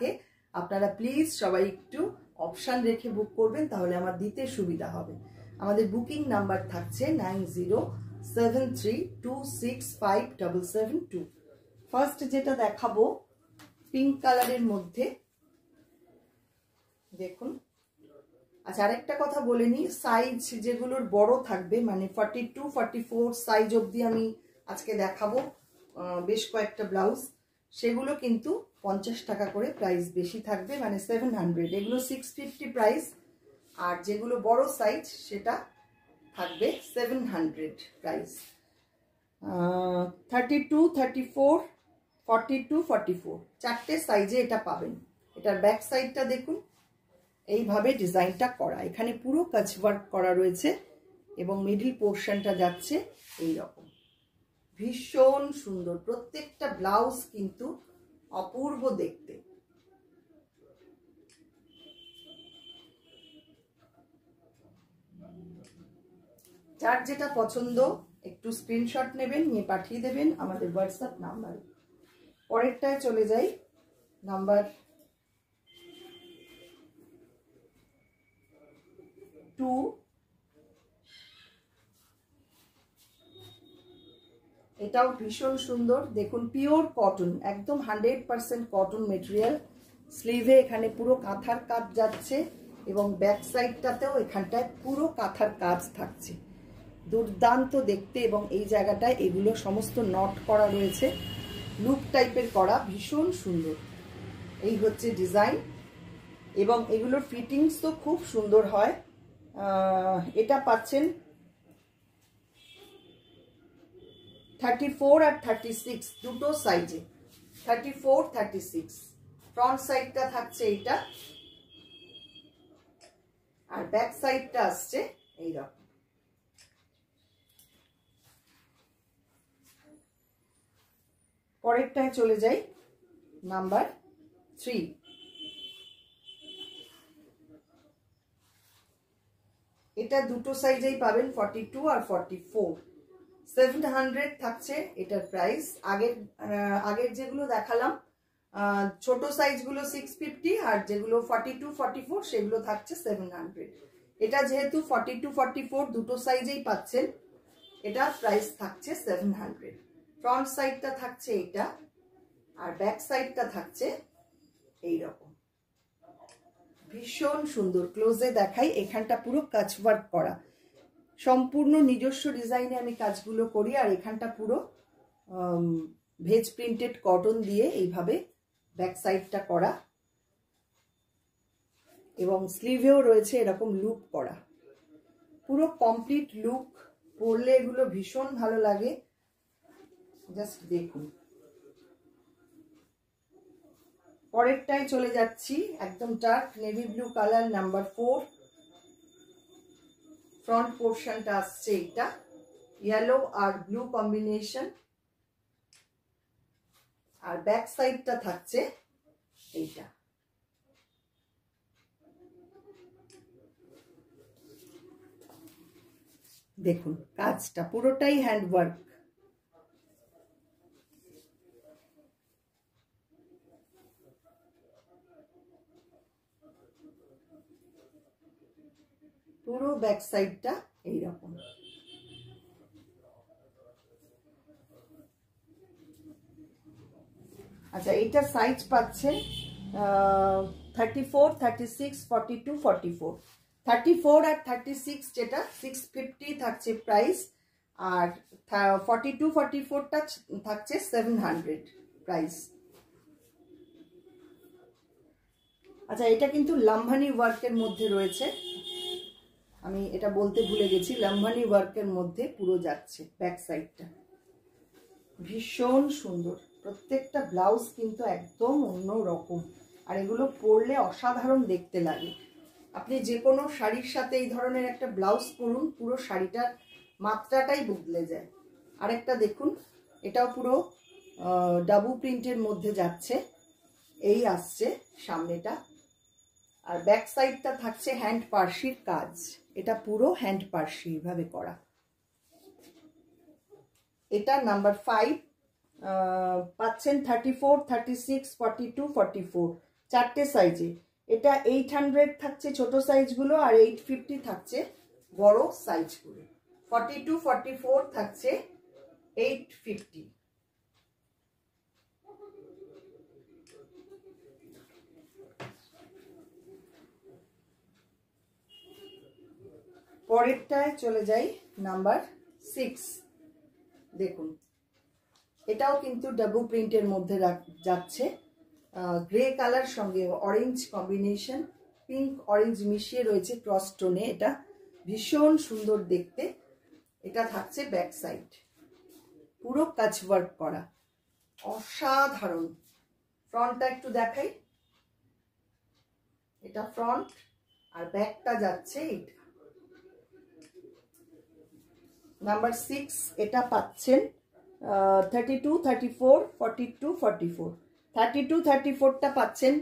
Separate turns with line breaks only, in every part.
থাকে আপনারা প্লিজ সবাই একটু অপশান রেখে বুক করবেন, তাহলে আমার দিতে সুবিধা হবে। আমাদের বুকিং নাম্বার থাকছে 9073265772। ফার্স্ট যেটা দেখাবো পিঙ্ক কালারের মধ্যে, দেখুন। আচ্ছা, আরেকটা কথা বলে নিই, সাইজ যেগুলোর বড় থাকবে মানে 42, 44 সাইজ অবধি আমি আজকে দেখাবো বেশ কয়েকটা ব্লাউজ, সেগুলো কিন্তু 50 টাকা করে প্রাইস বেশি থাকবে, মানে 700। এগুলো 650 প্রাইস, আর যেগুলো বড় সাইজ সেটা থাকবে 700 প্রাইস। 32, 34, 42, 44 চারটে সাইজে এটা পাবেন। এটার ব্যাক সাইডটা দেখুন, এইভাবে ডিজাইনটা করা, এখানে পুরো কাজ ওয়ার্ক করা রয়েছে এবং মিডল পোর্শনটা যাচ্ছে এই রকম। ভীষণ সুন্দর, প্রত্যেকটা ব্লাউজ কিন্তু অপূর্ব দেখতে। যার যেটা পছন্দ একটু স্ক্রিনশট নেবেন, নিয়ে পাঠিয়ে দেবেন আমাদের হোয়াটসঅ্যাপ নাম্বারে। পরেরটায় চলে যাই, নাম্বার 2। এটাও ভীষণ সুন্দর, দেখুন পিওর কটন, একদম 100% কটন মেটেরিয়াল। স্লিভে এখানে পুরো কাঁথার কাজ যাচ্ছে এবং ব্যাক সাইডটাতেও এখানটায় পুরো কাঁথার কাজ থাকছে, দুর্দান্ত দেখতে। এবং এই জায়গাটায় এগুলো সমস্ত নট করা রয়েছে, লুপ টাইপের করা, ভীষণ সুন্দর। এই হচ্ছে ডিজাইন এবং এগুলোর ফিটিংস তো খুব সুন্দর হয়। এটা পাচ্ছেন 34 আর 36 দুটো সাইজে, 34, 36। ফ্রন্ট সাইডটা থাকছে এইটা, আর ব্যাক সাইডটা আসছে এইরকম। পরেরটায় চলে যাই, নাম্বার 3। এটা দুটো সাইজেই পাবেন, 42 আর 44। 700 থাকছে এটার প্রাইস। আগের যেগুলো দেখালাম ছোট সাইজগুলো 650, আর যেগুলো 42, 44 সেগুলো থাকছে 700। এটা যেহেতু 42, 44 দুটো সাইজেই পাচ্ছেন, এটা প্রাইস থাকছে 700। ফ্রন্ট সাইডটা থাকছে এইটা, আর ব্যাক সাইডটা থাকছে এইরকম। ভীষণ সুন্দর, ক্লোজে দেখাই, এখানটা পুরো কাজ ওয়ার্ক করা, সম্পূর্ণ নিজস্ব ডিজাইনে আমি কাজগুলো করি। আর এখানটা পুরো ভেজ প্রিন্টেড কটন দিয়ে এইভাবে ব্যাক সাইডটা করা, এবং স্লিভেও রয়েছে এরকম লুপ করা, পুরো কমপ্লিট লুক। পরলে এগুলো ভীষণ ভালো লাগে, জাস্ট দেখুন। পরেরটায় চলে যাচ্ছি, একদম dark navy blue colour, number 4। Front পোর্শনটা আসছে এটা ইয়েলো আর ব্লু কম্বিনেশন, আর ব্যাক সাইডটা থাকছে এইটা। দেখুন কাজটা পুরোটাই হ্যান্ডওয়ার্ক, পুরো ব্যাক সাইডটা এইরকম। আচ্ছা, এটা সাইজ পাচ্ছেন 34, 36, 42, 44। 34 আর 36 যেটা 650 থাকছে প্রাইস, আর 42, 44টা থাকছে 700 প্রাইস। আচ্ছা, এটা কিন্তু লাম্বানি ওয়ার্কের মধ্যে রয়েছে, আমি এটা বলতে ভুলে গেছি, লাম্বানি ওয়ার্কের মধ্যে পুরো যাচ্ছে ব্যাক সাইডটা। ভীষণ সুন্দর, প্রত্যেকটা ব্লাউজ কিন্তু একদম অন্য রকম, আর এগুলো পরলে অসাধারণ দেখতে লাগে। আপনি যে কোনো শাড়ির সাথে এই ধরনের একটা ব্লাউজ পরুন, পুরো শাড়িটার মাত্রাটাই বদলে যায়। আরেকটা দেখুন, এটাও পুরো ডাবু প্রিন্টের মধ্যে যাচ্ছে, এই আসছে সামনেটা, আর ব্যাক সাইডটা থাকছে হ্যান্ড পার্সির কাজ, এটা পুরো হ্যান্ড পার্সি এইভাবে করা। এটা নাম্বার 5 পাচ্ছেন 34, 36, 42, 44 চারটে সাইজে। এটা 800 থাকছে ছোট সাইজগুলো, আর 850 থাকছে বড় সাইজগুলো। 42 44 থাকছে 850। পরেরটায় চলে যাই, নাম্বার 6। দেখুন এটাও কিন্তু ডাবল প্রিন্টের মধ্যে যাচ্ছে। গ্রে কালার সঙ্গে অরেঞ্জ কম্বিনেশন, পিঙ্ক অরেঞ্জ মিশিয়ে রয়েছে ক্রস টোনে। এটা ভীষণ সুন্দর দেখতে। এটা থাকছে ব্যাক সাইড, পুরো কাজ ওয়ার্ক করা, অসাধারণ। ফ্রন্টটা একটু দেখাই, এটা ফ্রন্ট, আর ব্যাকটা যাচ্ছে এটা। নাম্বার 6 এটা পাচ্ছেন 32 34 42 44। 32 34টা পাচ্ছেন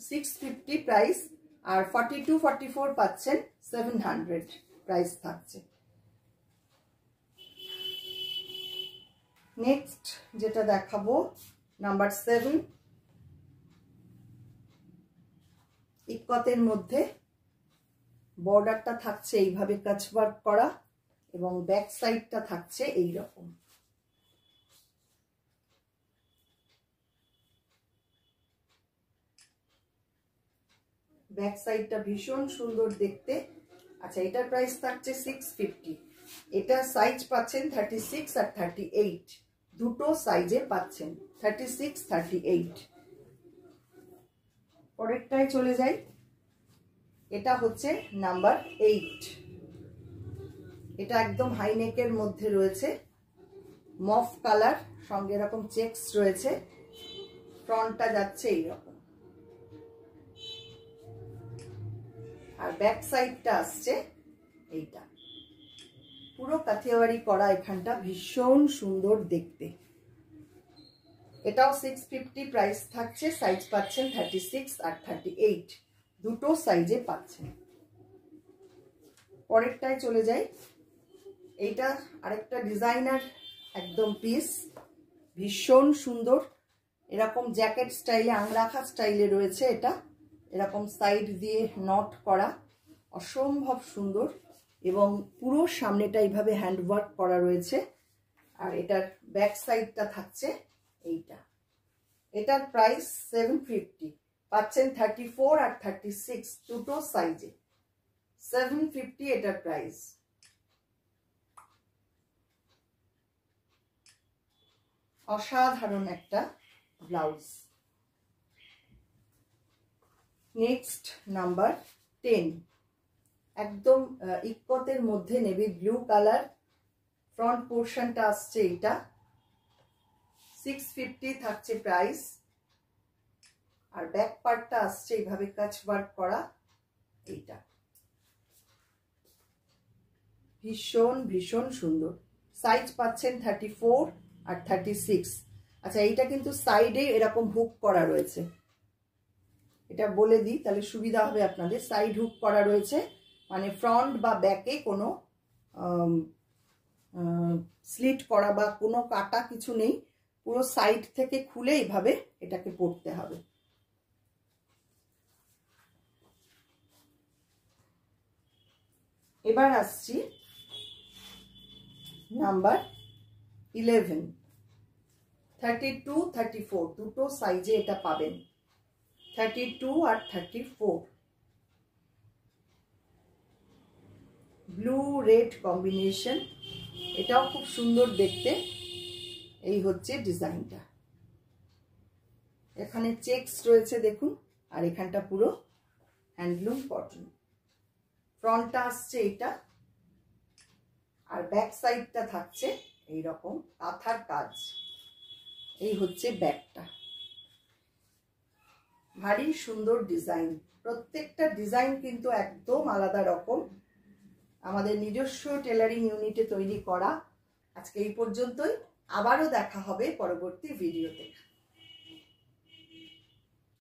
650 প্রাইস, আর 42 44 পাচ্ছেন 700 প্রাইস থাকছে। নেক্সট যেটা দেখাবো, নাম্বার 7, ইক্কতের মধ্যে বর্ডারটা থাকছে এইভাবে কাজ ওয়ার্ক করা, এবং ব্যাক সাইডটা থাকছে এই রকম। ব্যাক সাইডটা ভীষণ সুন্দর দেখতে। আচ্ছা, এটার প্রাইস থাকছে 650। এটা সাইজ পাচ্ছেন 36 আর 38, দুটো সাইজে পাচ্ছেন, 36 38। পরেরটায় চলে যাই, এটা হচ্ছে নাম্বার 8। এটা একদম হাই নেকের মধ্যে রয়েছে, মফ কালার সঙ্গে এরকম চেকস রয়েছে। ফ্রন্টটা যাচ্ছে এইরকম, আর ব্যাক সাইডটা আসছে এইটা। পুরো কাথিয়াওয়ারি করা, এখানটা ভীষণ সুন্দর দেখতে। এটাও 650 প্রাইস থাকছে, সাইজ পাচ্ছেন 36 আর 38, দুটো সাইজে পাচ্ছেন। পরেরটায় চলে যাই, এইটা আরেকটা ডিজাইনার একদম পিস, ভীষণ সুন্দর। এরকম জ্যাকেট স্টাইলে, আংরাখা স্টাইলে রয়েছে। এটা এরকম সাইড দিয়ে নট করা, অসম্ভব সুন্দর, এবং পুরো সামনেটা এইভাবে হ্যান্ডওয়ার্ক করা রয়েছে। আর এটার ব্যাক সাইডটা থাকছে এইটা। এটার প্রাইস 750, পাচ্ছেন 34 আর 36 দুটো সাইজে, 750 এটার প্রাইস। অসাধারণ একটা ব্লাউজ। নেক্সট নাম্বার 10, একদম ইক্কতের মধ্যে নেভি ব্লু কালার। ফ্রন্ট পোর্শনটা আসছে এইটা, 650 থাকছে প্রাইস, আর ব্যাক পার্টটা আসছে এইভাবে কাজ ওয়ার্ক করা এইটা। ভীষণ ভীষণ সুন্দর। সাইজ পাচ্ছেন 34 আর 36। আচ্ছা, এইটা কিন্তু সাইডে এরকম হুক করা রয়েছে, এটা বলে দিই তাহলে সুবিধা হবে আপনাদের। সাইড হুক করা রয়েছে, মানে ফ্রন্ট বা ব্যাকে কোনো স্লিট করা বা কোনো কাটা কিছু নেই, পুরো সাইড থেকে খুলে এইভাবে এটাকে পরতে হবে। এবার আসছি নাম্বার 11, 32 34 দুটো সাইজে এটা পাবেন, 32 আর 34। ব্লু রেড কম্বিনেশন, এটাও খুব সুন্দর দেখতে। এই হচ্ছে ডিজাইনটা, এখানে চেকস রয়েছে দেখুন, আর এখানটা পুরো হ্যান্ডলুম কটন। ফ্রন্টটা আসছে এইটা, আর ব্যাক সাইডটা থাকছে এইরকম কাঁথার কাজ। এই হচ্ছে ব্যাকটা, ভারী সুন্দর ডিজাইন। প্রত্যেকটা ডিজাইন কিন্তু একদম আলাদা রকম, আমাদের নিজস্ব টেলারিং ইউনিটে তৈরি করা। আজকে এই পর্যন্তই, আবারও দেখা হবে পরবর্তী ভিডিওতে।